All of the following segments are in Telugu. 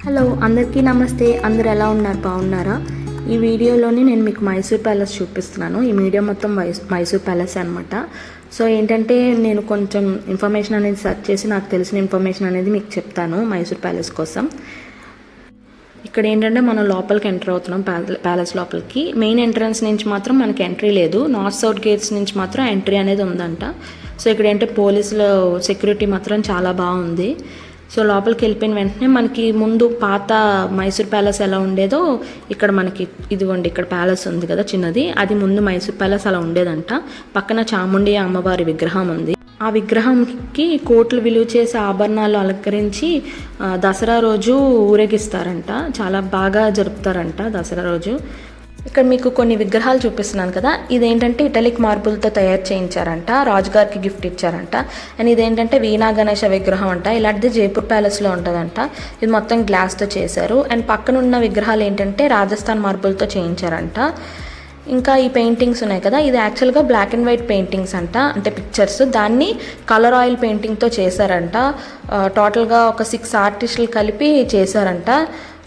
హలో అందరికీ నమస్తే. అందరు ఎలా ఉన్నారు? బాగున్నారా? ఈ వీడియోలోని నేను మీకు మైసూర్ ప్యాలెస్ చూపిస్తున్నాను. ఈ వీడియో మొత్తం మైసూర్ ప్యాలెస్ అనమాట. సో ఏంటంటే నేను కొంచెం ఇన్ఫర్మేషన్ అనేది సెర్చ్ చేసి నాకు తెలిసిన ఇన్ఫర్మేషన్ అనేది మీకు చెప్తాను మైసూర్ ప్యాలెస్ కోసం. ఇక్కడ ఏంటంటే మనం లోపలికి ఎంటర్ అవుతున్నాం. ప్యాలెస్ లోపలికి మెయిన్ ఎంట్రన్స్ నుంచి మాత్రం మనకి ఎంట్రీ లేదు. నార్త్ సౌత్ గేట్స్ నుంచి మాత్రం ఎంట్రీ అనేది ఉందంట. సో ఇక్కడ ఏంటంటే పోలీసుల సెక్యూరిటీ మాత్రం చాలా బాగుంది. సో లోపలికి వెళ్ళిపోయిన వెంటనే మనకి ముందు పాత మైసూర్ ప్యాలెస్ ఎలా ఉండేదో ఇక్కడ మనకి ఇదిగోండి, ఇక్కడ ప్యాలెస్ ఉంది కదా చిన్నది, అది ముందు మైసూర్ ప్యాలెస్ అలా ఉండేదంట. పక్కన చాముండి అమ్మవారి విగ్రహం ఉంది. ఆ విగ్రహంకి కోట్లు విలువ చేసే ఆభరణాలు అలంకరించి దసరా రోజు ఊరేగిస్తారంట. చాలా బాగా జరుపుతారంట దసరా రోజు. ఇక్కడ మీకు కొన్ని విగ్రహాలు చూపిస్తున్నాను కదా, ఇదేంటంటే ఇటలిక్ మార్బుల్తో తయారు చేయించారంట, రాజుగారికి గిఫ్ట్ ఇచ్చారంట. అండ్ ఇదేంటంటే వీణా గణేష విగ్రహం అంట. ఇలాంటిది జైపూర్ ప్యాలెస్లో ఉంటుందంట. ఇది మొత్తం గ్లాస్తో చేశారు. అండ్ పక్కన ఉన్న విగ్రహాలు ఏంటంటే రాజస్థాన్ మార్బుల్తో చేయించారంట. ఇంకా ఈ పెయింటింగ్స్ ఉన్నాయి కదా, ఇది యాక్చువల్గా బ్లాక్ అండ్ వైట్ పెయింటింగ్స్ అంట, అంటే పిక్చర్స్. దాన్ని కలర్ ఆయిల్ పెయింటింగ్తో చేశారంట. టోటల్గా ఒక 6 ఆర్టిస్టులు కలిపి చేశారంట.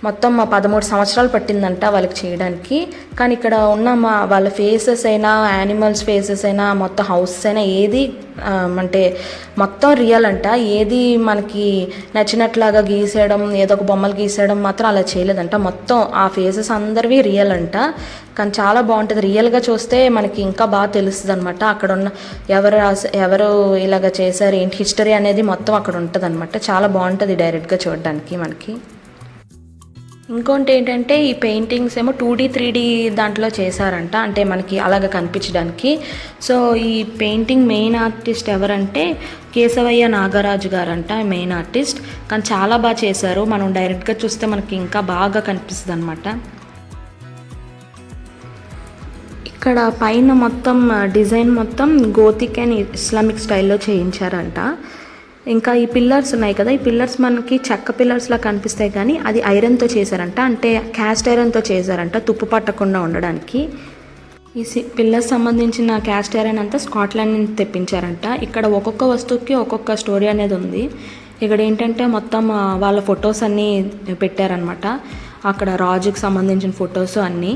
మొత్తం 13 సంవత్సరాలు పట్టిందంట వాళ్ళకి చేయడానికి. కానీ ఇక్కడ ఉన్న వాళ్ళ ఫేసెస్ అయినా, యానిమల్స్ ఫేసెస్ అయినా, మొత్తం హౌసెస్ అయినా ఏది అంటే మొత్తం రియల్ అంట. ఏది మనకి నచ్చినట్లాగా గీసేయడం, ఏదో ఒక బొమ్మలు గీసేయడం మాత్రం అలా చేయలేదంట. మొత్తం ఆ ఫేసెస్ అందరివి రియల్ అంట. కానీ చాలా బాగుంటుంది. రియల్గా చూస్తే మనకి ఇంకా బాగా తెలుస్తుంది అనమాట. అక్కడ ఉన్న ఎవరు ఇలాగ చేశారు, ఏంటి హిస్టరీ అనేది మొత్తం అక్కడ ఉంటుంది అనమాట. చాలా బాగుంటుంది డైరెక్ట్గా చూడడానికి మనకి. ఇంకోటి ఏంటంటే ఈ పెయింటింగ్స్ ఏమో 2D 3D దాంట్లో చేశారంట, అంటే మనకి అలాగ కనిపించడానికి. సో ఈ పెయింటింగ్ మెయిన్ ఆర్టిస్ట్ ఎవరంటే కేశవయ్య నాగరాజు గారంట మెయిన్ ఆర్టిస్ట్. కానీ చాలా బాగా చేశారు. మనం డైరెక్ట్గా చూస్తే మనకి ఇంకా బాగా కనిపిస్తుంది అనమాట. ఇక్కడ పైన మొత్తం డిజైన్ మొత్తం గోతిక్ అండ్ ఇస్లామిక్ స్టైల్లో చేయించారంట. ఇంకా ఈ పిల్లర్స్ ఉన్నాయి కదా, ఈ పిల్లర్స్ మనకి చెక్క పిల్లర్స్లా కనిపిస్తాయి, కానీ అది ఐరన్తో చేశారంట. అంటే క్యాస్ట్ ఐరన్తో చేశారంట, తుప్పు పట్టకుండా ఉండడానికి. ఈ పిల్లర్స్ సంబంధించిన క్యాస్ట్ ఐరన్ అంతా స్కాట్లాండ్ నుంచి తెప్పించారంట. ఇక్కడ ఒక్కొక్క వస్తువుకి ఒక్కొక్క స్టోరీ అనేది ఉంది. ఇక్కడ ఏంటంటే మొత్తం వాళ్ళ ఫొటోస్ అన్నీ పెట్టారనమాట. అక్కడ రాజుకి సంబంధించిన ఫొటోస్ అన్నీ.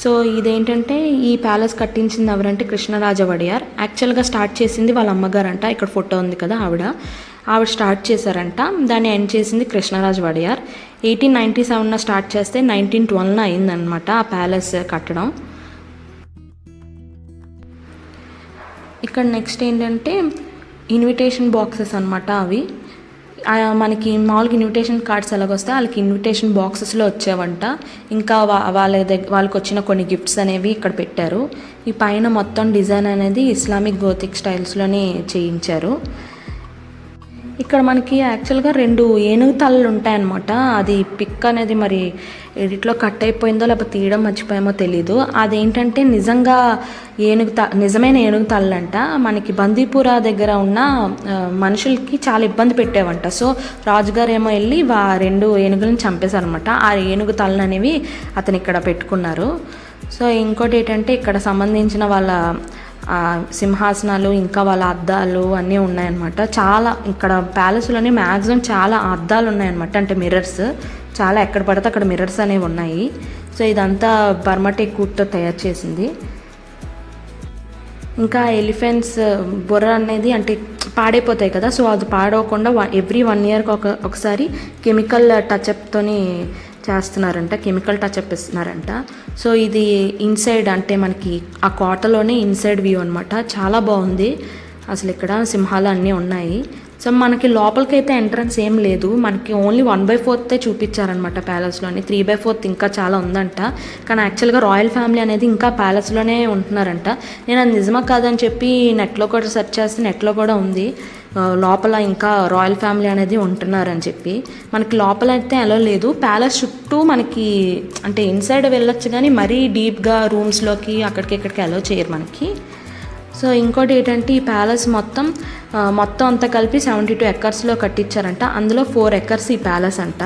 సో ఇదేంటంటే ఈ ప్యాలెస్ కట్టించింది ఎవరంటే కృష్ణరాజ వడియార్. యాక్చువల్గా స్టార్ట్ చేసింది వాళ్ళ అమ్మగారంట. ఇక్కడ ఫోటో ఉంది కదా, ఆవిడ స్టార్ట్ చేశారంట. దాన్ని ఎండ్ చేసింది కృష్ణరాజ వడియార్. 1897 స్టార్ట్ చేస్తే 1912 అయిందనమాట ఆ ప్యాలెస్ కట్టడం. ఇక్కడ నెక్స్ట్ ఏంటంటే ఇన్విటేషన్ బాక్సెస్ అనమాట. అవి మనకి మామూలుగా ఇన్విటేషన్ కార్డ్స్ ఎలాగొస్తే వాళ్ళకి ఇన్విటేషన్ బాక్సెస్లో వచ్చేవంట. ఇంకా వాళ్ళకి వచ్చిన కొన్ని గిఫ్ట్స్ అనేవి ఇక్కడ పెట్టారు. ఈ పైన మొత్తం డిజైన్ అనేది ఇస్లామిక్ గోతిక్ స్టైల్స్లోనే చేయించారు. ఇక్కడ మనకి యాక్చువల్గా 2 ఏనుగు తలలు ఉంటాయన్నమాట. అది పిక్ అనేది మరి ఎడిట్లో కట్ అయిపోయిందో లేకపోతే తీయడం మర్చిపోయామో తెలీదు. అదేంటంటే నిజంగా నిజమైన ఏనుగు తలలంట. మనకి బందీపురా దగ్గర ఉన్న మనుషులకి చాలా ఇబ్బంది పెట్టేవంట. సో రాజుగారు ఏమో వెళ్ళి 2 ఏనుగులను చంపేశారనమాట. ఆ ఏనుగు తలలు అనేవి అతను ఇక్కడ పెట్టుకున్నారు. సో ఇంకోటి ఏంటంటే ఇక్కడ సంబంధించిన వాళ్ళ సింహాసనాలు, ఇంకా వాళ్ళ అద్దాలు అన్నీ ఉన్నాయన్నమాట. చాలా ఇక్కడ ప్యాలెస్లోనే మ్యాక్సిమం చాలా అద్దాలు ఉన్నాయన్నమాట, అంటే మిర్రర్స్. చాలా ఎక్కడ పడితే అక్కడ మిర్రర్స్ అనేవి ఉన్నాయి. సో ఇదంతా బర్మటెక్ వుడ్తో తయారు చేసింది. ఇంకా ఎలిఫెంట్స్ బుర్ర అనేది అంటే పాడైపోతాయి కదా, సో అది పాడవకుండా ఎవ్రీ 1 ఇయర్కి ఒకసారి కెమికల్ టచ్అప్తోని చేస్తున్నారంట, కెమికల్ టచ్అప్ ఇస్తున్నారంట. సో ఇది ఇన్సైడ్ అంటే మనకి ఆ కోటలోనే ఇన్సైడ్ వ్యూ అనమాట. చాలా బాగుంది అసలు. ఇక్కడ సింహాలు అన్నీ ఉన్నాయి. సో మనకి లోపలికైతే ఎంట్రన్స్ ఏం లేదు, మనకి ఓన్లీ 1/4 చూపించారనమాట ప్యాలెస్లోని. 3/4 ఇంకా చాలా ఉందంట. కానీ యాక్చువల్గా రాయల్ ఫ్యామిలీ అనేది ఇంకా ప్యాలెస్లోనే ఉంటున్నారంట. నేను అది నిజమా కాదని చెప్పి నెట్లో కూడా సెర్చ్ చేస్తే నెట్లో కూడా ఉంది లోపల ఇంకా రాయల్ ఫ్యామిలీ అనేది ఉంటున్నారని చెప్పి. మనకి లోపల అయితే అలో లేదు. ప్యాలెస్ చుట్టూ మనకి అంటే ఇన్సైడ్ వెళ్ళొచ్చు, కానీ మరీ డీప్గా రూమ్స్లోకి అక్కడికి అలో చేయరు మనకి. సో ఇంకోటి ఏంటంటే ఈ ప్యాలెస్ మొత్తం అంతా కలిపి 72 ఎకర్స్లో కట్టించారంట. అందులో 4 ఎకర్స్ ఈ ప్యాలెస్ అంట.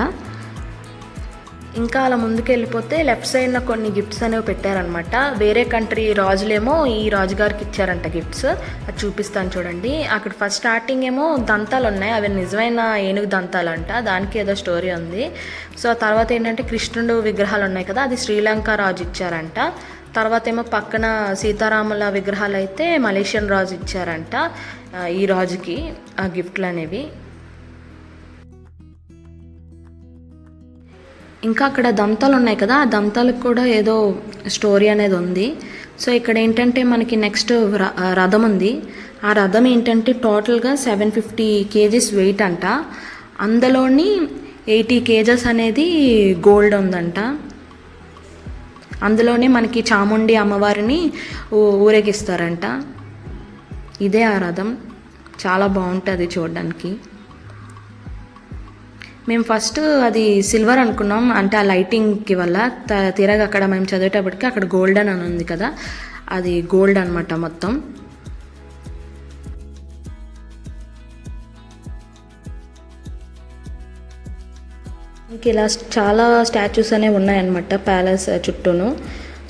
ఇంకా అలా ముందుకు వెళ్ళిపోతే లెఫ్ట్ సైడ్న కొన్ని గిఫ్ట్స్ అనేవి పెట్టారనమాట. వేరే కంట్రీ రాజులేమో ఈ రాజుగారికి ఇచ్చారంట గిఫ్ట్స్. అది చూపిస్తాను చూడండి. అక్కడ ఫస్ట్ స్టార్టింగ్ ఏమో దంతాలు ఉన్నాయి, అవి నిజమైన ఏనుగు దంతాలు అంట, దానికి ఏదో స్టోరీ ఉంది. సో తర్వాత ఏంటంటే కృష్ణుడు విగ్రహాలు ఉన్నాయి కదా, అది శ్రీలంక రాజు ఇచ్చారంట. తర్వాత ఏమో పక్కన సీతారాముల విగ్రహాలు అయితే మలేషియన్ రాజు ఇచ్చారంట ఈ రాజుకి ఆ గిఫ్ట్లు అనేవి. ఇంకా అక్కడ దంతాలు ఉన్నాయి కదా, ఆ దంతాలకు కూడా ఏదో స్టోరీ అనేది ఉంది. సో ఇక్కడ ఏంటంటే మనకి నెక్స్ట్ రథం ఉంది. ఆ రథం ఏంటంటే టోటల్గా 750 kgs వెయిట్ అంట. అందులోని 80 kgs అనేది గోల్డ్ ఉందంట. అందులోనే మనకి చాముండి అమ్మవారిని ఊరేగిస్తారంట. ఇదే ఆ రథం, చాలా బాగుంటుంది చూడడానికి. మేము ఫస్ట్ అది సిల్వర్ అనుకున్నాం, అంటే ఆ లైటింగ్కి వల్ల. తీరగా అక్కడ మేము చదివేటప్పటికి అక్కడ గోల్డెన్ అని ఉంది కదా, అది గోల్డ్ అనమాట మొత్తం. ఇంక ఇలా చాలా స్టాచ్యూస్ అనేవి ఉన్నాయన్నమాట ప్యాలెస్ చుట్టూను.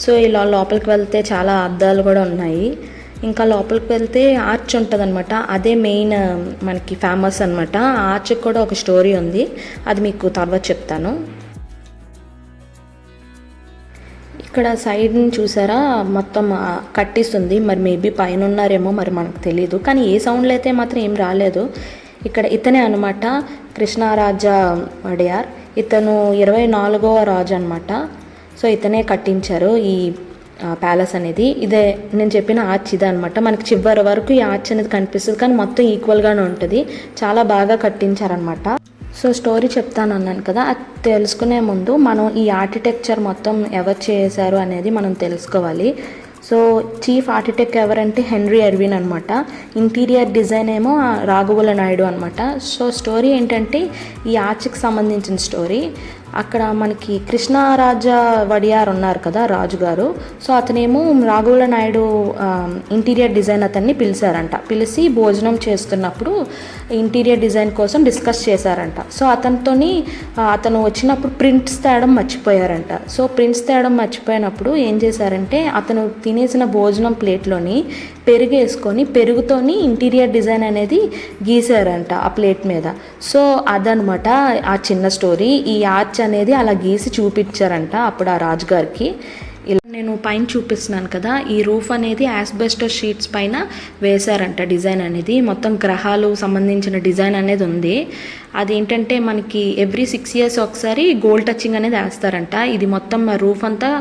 సో ఇలా లోపలికి వెళ్తే చాలా అద్దాలు కూడా ఉన్నాయి. ఇంకా లోపలికి వెళ్తే ఆర్చ్ ఉంటుంది అనమాట, అదే మెయిన్ మనకి ఫేమస్ అనమాట. ఆ ఆర్చ్కి కూడా ఒక స్టోరీ ఉంది, అది మీకు తర్వాత చెప్తాను. ఇక్కడ సైడ్ చూసారా మొత్తం కట్టిస్తుంది, మరి మేబీ పైన ఉన్నారేమో, మరి మనకు తెలీదు. కానీ ఏ సౌండ్లు అయితే మాత్రం ఏం రాలేదు. ఇక్కడ ఇతనే అనమాట కృష్ణరాజా వడియార్. ఇతను 24వ రాజు అనమాట. సో ఇతనే కట్టించారు ఈ ప్యాలెస్ అనేది. ఇదే నేను చెప్పిన ఆర్చ్ ఇదే అనమాట. మనకి చివరి వరకు ఈ ఆర్చ్ అనేది కనిపిస్తుంది, కానీ మొత్తం ఈక్వల్గానే ఉంటుంది. చాలా బాగా కట్టించారనమాట. సో స్టోరీ చెప్తాను అన్నాను కదా, అది తెలుసుకునే ముందు మనం ఈ ఆర్కిటెక్చర్ మొత్తం ఎవరు చేశారు అనేది మనం తెలుసుకోవాలి. సో చీఫ్ ఆర్కిటెక్ట్ ఎవరంటే హెన్రీ ఎర్విన్ అనమాట. ఇంటీరియర్ డిజైన్ ఏమో రాఘవుల నాయుడు అనమాట. సో స్టోరీ ఏంటంటే ఈ ఆర్చ్కి సంబంధించిన స్టోరీ. అక్కడ మనకి కృష్ణరాజా వడియార్ ఉన్నారు కదా రాజుగారు. సో అతనేమో రాఘవుల నాయుడు ఇంటీరియర్ డిజైన్ అతన్ని పిలిచారంట. పిలిచి భోజనం చేస్తున్నప్పుడు ఇంటీరియర్ డిజైన్ కోసం డిస్కస్ చేశారంట. సో అతను వచ్చినప్పుడు ప్రింట్స్ తేడం మర్చిపోయారంట. సో ప్రింట్స్ తేడం మర్చిపోయినప్పుడు ఏం చేశారంటే అతను తినేసిన భోజనం ప్లేట్లోని పెరుగు వేసుకొని పెరుగుతోని ఇంటీరియర్ డిజైన్ అనేది గీసారంట ఆ ప్లేట్ మీద. సో అదనమాట ఆ చిన్న స్టోరీ. ఈ ఆర్చ్ అనేది అలా గీసి చూపించారంట అప్పుడు ఆ రాజుగారికి. ఇలా నేను పైన చూపిస్తున్నాను కదా, ఈ రూఫ్ అనేది యాస్బెస్టోస్ షీట్స్ పైన వేశారంట డిజైన్ అనేది. మొత్తం గ్రహాలు సంబంధించిన డిజైన్ అనేది ఉంది. అదేంటంటే మనకి ఎవ్రీ 6 years ఒకసారి గోల్డ్ టచింగ్ అనేది వేస్తారంట. ఇది మొత్తం రూఫ్ అంతా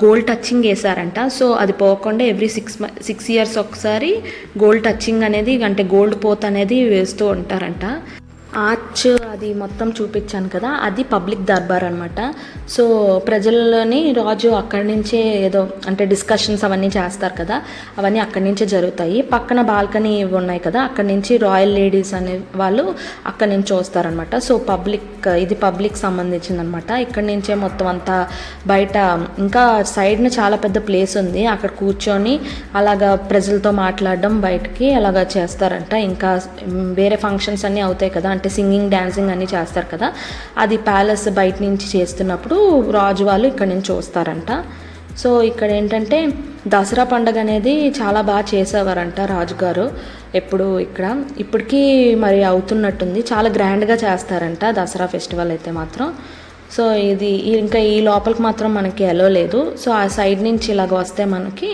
గోల్డ్ టచింగ్ వేసారంట. సో అది పోకుండా ఎవ్రీ 6 years ఒకసారి గోల్డ్ టచింగ్ అనేది, అంటే గోల్డ్ పోత్ అనేది వేస్తూ ఉంటారంట. ఆర్చ్ అది మొత్తం చూపించాను కదా, అది పబ్లిక్ దర్బార్ అనమాట. సో ప్రజలని రాజు అక్కడి నుంచే ఏదో అంటే డిస్కషన్స్ అవన్నీ చేస్తారు కదా, అవన్నీ అక్కడి నుంచే జరుగుతాయి. పక్కన బాల్కనీ ఉన్నాయి కదా, అక్కడి నుంచి రాయల్ లేడీస్ అనే వాళ్ళు అక్కడి నుంచి చూస్తారనమాట. సో ఇది పబ్లిక్ సంబంధించింది అనమాట. ఇక్కడి నుంచే మొత్తం అంతా బయట ఇంకా సైడ్న చాలా పెద్ద ప్లేస్ ఉంది, అక్కడ కూర్చొని అలాగా ప్రజలతో మాట్లాడడం బయటకి అలాగా చేస్తారంట. ఇంకా వేరే ఫంక్షన్స్ అన్నీ అవుతాయి కదా, అంటే సింగింగ్ డాన్సింగ్ అన్నీ చేస్తారు కదా, అది ప్యాలెస్ బయట నుంచి చేస్తున్నప్పుడు రాజు వాళ్ళు ఇక్కడ నుంచి చూస్తారంట. సో ఇక్కడ ఏంటంటే దసరా పండుగ అనేది చాలా బాగా చేసేవారంట రాజుగారు. ఇప్పటికీ మరి అవుతున్నట్టుంది, చాలా గ్రాండ్గా చేస్తారంట దసరా ఫెస్టివల్ అయితే మాత్రం. సో ఇది ఇంకా ఈ లోపలికి మాత్రం మనకి ఎలో లేదు. సో ఆ సైడ్ నుంచి ఇలాగ వస్తే మనకి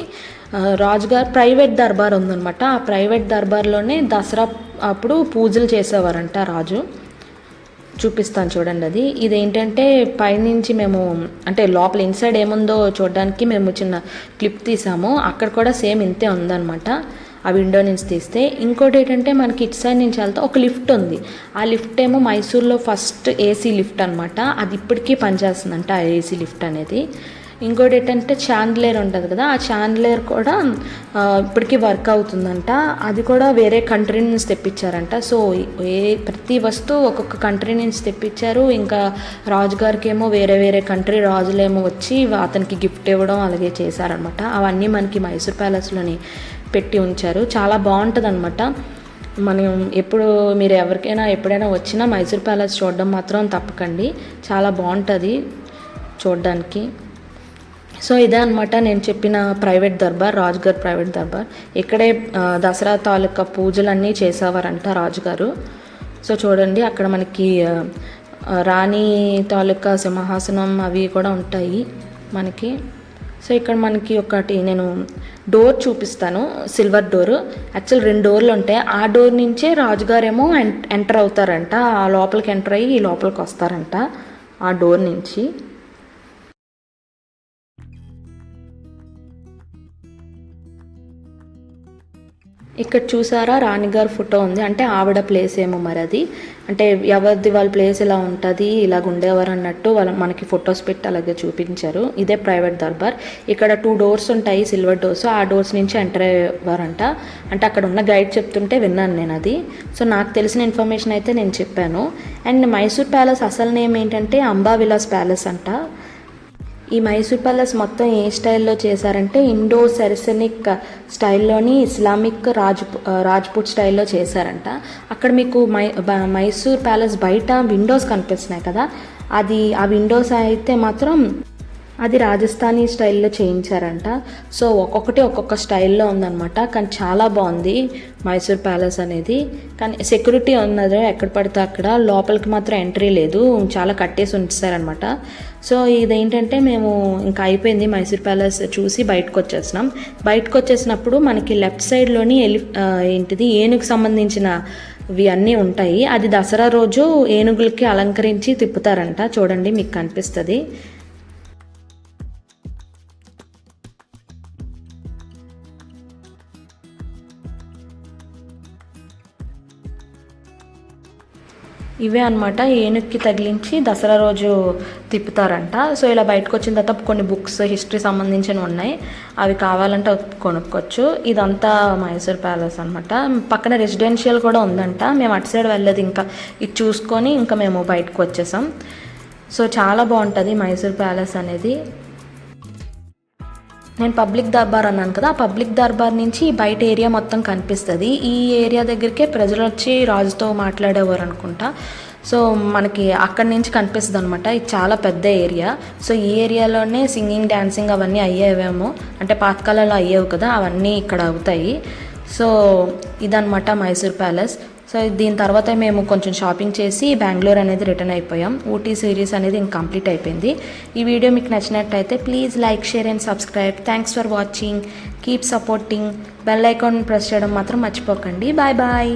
రాజుగారు ప్రైవేట్ దర్బార్ ఉందన్నమాట. ఆ ప్రైవేట్ దర్బార్లోనే దసరా అప్పుడు పూజలు చేసేవారంట రాజు. చూపిస్తాను చూడండి. ఇదేంటంటే పైనుంచి మేము అంటే లోపల ఇన్సైడ్ ఏముందో చూడడానికి మేము చిన్న క్లిప్ తీసాము. అక్కడ కూడా సేమ్ ఇంతే ఉందన్నమాట ఆ విండో నుంచి తీస్తే. ఇంకోటి ఏంటంటే మనకి ఇటు సైడ్ నుంచి వెళ్తే ఒక లిఫ్ట్ ఉంది. ఆ లిఫ్ట్ ఏమో మైసూర్లో ఫస్ట్ ఏసీ లిఫ్ట్ అనమాట. అది ఇప్పటికీ పనిచేస్తుందంట ఆ ఏసీ లిఫ్ట్ అనేది. ఇంకోటి ఏంటంటే చాండ్లేర్ ఉంటుంది కదా, ఆ చాండ్లేర్ కూడా ఇప్పటికీ వర్క్ అవుతుందంట. అది కూడా వేరే కంట్రీ నుంచి తెప్పించారంట. సో ప్రతి వస్తువు ఒక్కొక్క కంట్రీ నుంచి తెప్పించారు. ఇంకా రాజుగారికి ఏమో వేరే వేరే కంట్రీ రాజులేమో వచ్చి అతనికి గిఫ్ట్ ఇవ్వడం అలాగే చేశారనమాట. అవన్నీ మనకి మైసూర్ ప్యాలెస్లోని పెట్టి ఉంచారు. చాలా బాగుంటుంది అనమాట. మీరు ఎవరికైనా ఎప్పుడైనా వచ్చినా మైసూర్ ప్యాలెస్ చూడడం మాత్రం తప్పకండి, చాలా బాగుంటుంది. చూడడానికి. సో ఇదే అనమాట నేను చెప్పిన ప్రైవేట్ దర్బార్, రాజుగారు ప్రైవేట్ దర్బార్. ఇక్కడే దసరా తాలూకా పూజలన్నీ చేసేవారంట రాజుగారు. సో చూడండి అక్కడ మనకి రాణి తాలూకా సింహాసనం అవి కూడా ఉంటాయి మనకి. సో ఇక్కడ మనకి ఒకటి నేను డోర్ చూపిస్తాను, సిల్వర్ డోర్. యాక్చువల్ 2 డోర్లు ఉంటాయి. ఆ డోర్ నుంచే రాజుగారేమో ఎంటర్ అవుతారంట, ఆ లోపలికి ఎంటర్ అయ్యి ఈ లోపలికి వస్తారంట ఆ డోర్ నుంచి. ఇక్కడ చూసారా రాణిగారి ఫోటో ఉంది, అంటే ఆవిడ ప్లేస్ ఏమో మరి అది, అంటే ఎవరిది వాళ్ళ ప్లేస్ ఇలా ఉంటుంది, ఇలాగ ఉండేవారు అన్నట్టు మనకి ఫొటోస్ పెట్టి అలాగే చూపించారు. ఇదే ప్రైవేట్ దర్బార్. ఇక్కడ 2 డోర్స్ ఉంటాయి, సిల్వర్ డోర్స్. ఆ డోర్స్ నుంచి ఎంటర్ అయ్యేవారంట. అంటే అక్కడ ఉన్న గైడ్ చెప్తుంటే విన్నాను నేను అది. సో నాకు తెలిసిన ఇన్ఫర్మేషన్ అయితే నేను చెప్పాను. అండ్ మైసూర్ ప్యాలెస్ అసలు నేమ్ ఏంటంటే అంబావిలాస్ ప్యాలెస్ అంట. ఈ మైసూర్ ప్యాలెస్ మొత్తం ఏ స్టైల్లో చేశారంటే ఇండో సెరసెనిక్ స్టైల్లోని ఇస్లామిక్ రాజ్పుట్ స్టైల్లో చేశారంట. అక్కడ మీకు మైసూర్ ప్యాలెస్ బయట విండోస్ కనిపిస్తున్నాయి కదా, ఆ విండోస్ అయితే మాత్రం అది రాజస్థానీ స్టైల్లో చేయించారంట. సో ఒక్కొక్కటి ఒక్కొక్క స్టైల్లో ఉందన్నమాట. కానీ చాలా బాగుంది మైసూర్ ప్యాలెస్ అనేది. కానీ సెక్యూరిటీ ఉన్నది, ఎక్కడ పడితే అక్కడ, లోపలికి మాత్రం ఎంట్రీ లేదు, చాలా కట్టేసి ఉంచారనమాట. సో ఇదేంటంటే మేము ఇంకా అయిపోయింది మైసూర్ ప్యాలెస్ చూసి బయటకు వచ్చేసినాం. బయటకు వచ్చేసినప్పుడు మనకి లెఫ్ట్ సైడ్లోని ఏనుగు సంబంధించిన ఇవి అన్నీ ఉంటాయి. అది దసరా రోజు ఏనుగులకి అలంకరించి తిప్పుతారంట. చూడండి మీకు కనిపిస్తుంది. ఇవే అనమాట ఏనుగుకి తగిలించి దసరా రోజు తిప్పుతారంట. సో ఇలా బయటకు వచ్చిన తర్వాత కొన్ని బుక్స్ హిస్టరీ సంబంధించినవి ఉన్నాయి, అవి కావాలంటే కొనుక్కోవచ్చు. ఇదంతా మైసూర్ ప్యాలెస్ అనమాట. పక్కన రెసిడెన్షియల్ కూడా ఉందంట. మేము అటు సైడ్ వెళ్ళలేదు, ఇంకా ఇది చూసుకొని ఇంకా మేము బయటకు వచ్చేసాం. సో చాలా బాగుంటుంది మైసూర్ ప్యాలెస్ అనేది. నేను పబ్లిక్ దర్బార్ అన్నాను కదా, ఆ పబ్లిక్ దర్బార్ నుంచి బయట ఏరియా మొత్తం కనిపిస్తుంది. ఈ ఏరియా దగ్గరికే ప్రజలు వచ్చి రాజుతో మాట్లాడేవారు అనుకుంటా. సో మనకి అక్కడి నుంచి కనిపిస్తుంది అనమాట. ఇది చాలా పెద్ద ఏరియా. సో ఈ ఏరియాలోనే సింగింగ్, డ్యాన్సింగ్ అవన్నీ అయ్యేవేమో, అంటే పాతకాలంలో అయ్యేవి కదా, అవన్నీ ఇక్కడ అవుతాయి. సో ఇదనమాట మైసూర్ ప్యాలెస్. సో దీని తర్వాత మేము కొంచెం షాపింగ్ చేసి బెంగళూరు అనేది రిటర్న్ అయిపోయాం. ఊటీ సిరీస్ అనేది ఇంక కంప్లీట్ అయిపోయింది. ఈ వీడియో మీకు నచ్చినట్టయితే please like, share and subscribe. Thanks for watching. Keep supporting. Bell icon press చేయడం మాత్రం మర్చిపోకండి. Bye bye.